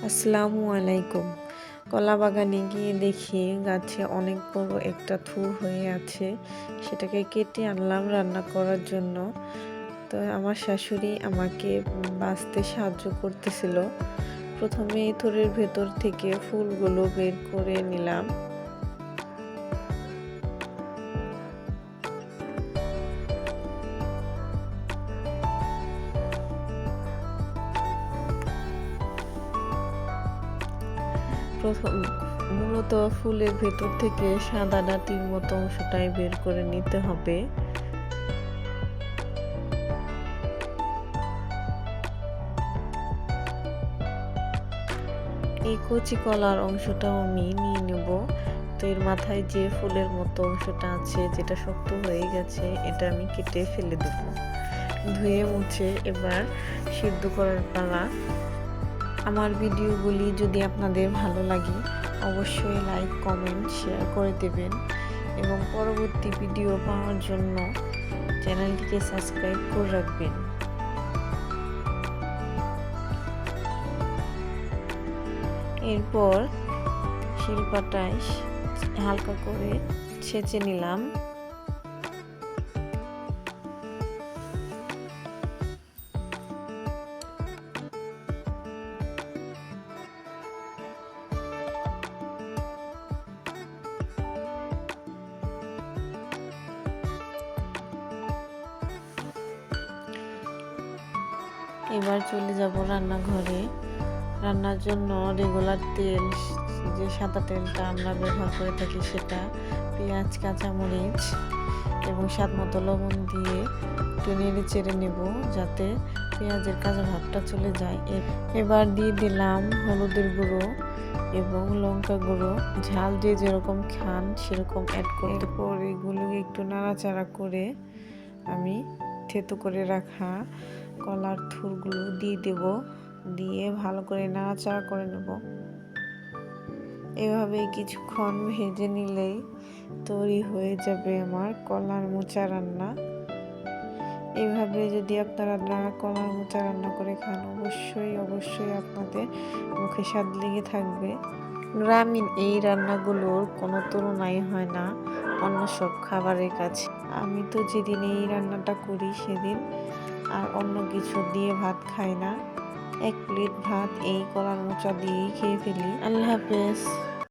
আসসালামু আলাইকুম। কলা বাগানে গিয়ে দেখি গাছে অনেক বড় একটা থুর হয়ে আছে। সেটাকে কেটে আনলাম রান্না করার জন্য। তো আমার শাশুড়ি আমাকে বাছতে সাহায্য করতেছিল। প্রথমে এই থুরের ভেতর থেকে ফুলগুলো বের করে নিলাম। প্রথম মূলত ফুলের ভেতর থেকে সাদা ডাঁটির মতো অংশটাই বের করে নিতে হবে। এই কচি কলার অংশটাও আমি নিয়ে নেব। তো এর মাথায় যে ফুলের মতো অংশটা আছে, যেটা শক্ত হয়ে গেছে, এটা আমি কেটে ফেলে দেব। ধুয়ে মুছে এবার সিদ্ধ করার পালা। আমার ভিডিওগুলি যদি আপনাদের ভালো লাগে অবশ্যই লাইক, কমেন্ট, শেয়ার করে দেবেন এবং পরবর্তী ভিডিও পাওয়ার জন্য চ্যানেলটিকে সাবস্ক্রাইব করে রাখবেন। এরপর শিলপাটায় হালকা করে ছেঁচে নিলাম। এবার চলে যাব রান্নাঘরে। রান্নার জন্য রেগুলার তেল, যে সাদা তেলটা আমরা ব্যবহার করে থাকি, সেটা, পেঁয়াজ, কাঁচামরিচ এবং স্বাদ মতো লবণ দিয়ে একটু নেড়ে চেড়ে নেব যাতে পেঁয়াজের কাঁচা ভাবটা চলে যায়। এবার দিয়ে দিলাম হলুদের গুঁড়ো এবং লঙ্কা গুঁড়ো। ঝাল যে যেরকম খান সেরকম অ্যাড করে, এরপর এগুলোকে একটু নাড়াচাড়া করে আমি থেতো করে রাখা কলার থুরগুলো দিয়ে দেব। দিয়ে ভালো করে নাড়াচাড়া করে নেব। এভাবে কিছুক্ষণ ভেজে নিলেই তৈরি হয়ে যাবে আমার কলার মোচা রান্না। এইভাবে যদি আপনারা কলার মোচা রান্না করে খান অবশ্যই আপনাদের মুখে স্বাদ লেগে থাকবে। গ্রামীণ এই রান্নাগুলোর কোনো তুলনাই হয় না অন্য সব খাবারের কাছে। আমি তো যেদিন এই রান্নাটা করি সেদিন আর অন্য কিছু দিয়ে ভাত খাই না। এক প্লেট ভাত এই কলার মোচা দিয়েই খেয়ে ফেলি। আল্লাহ হাফেজ।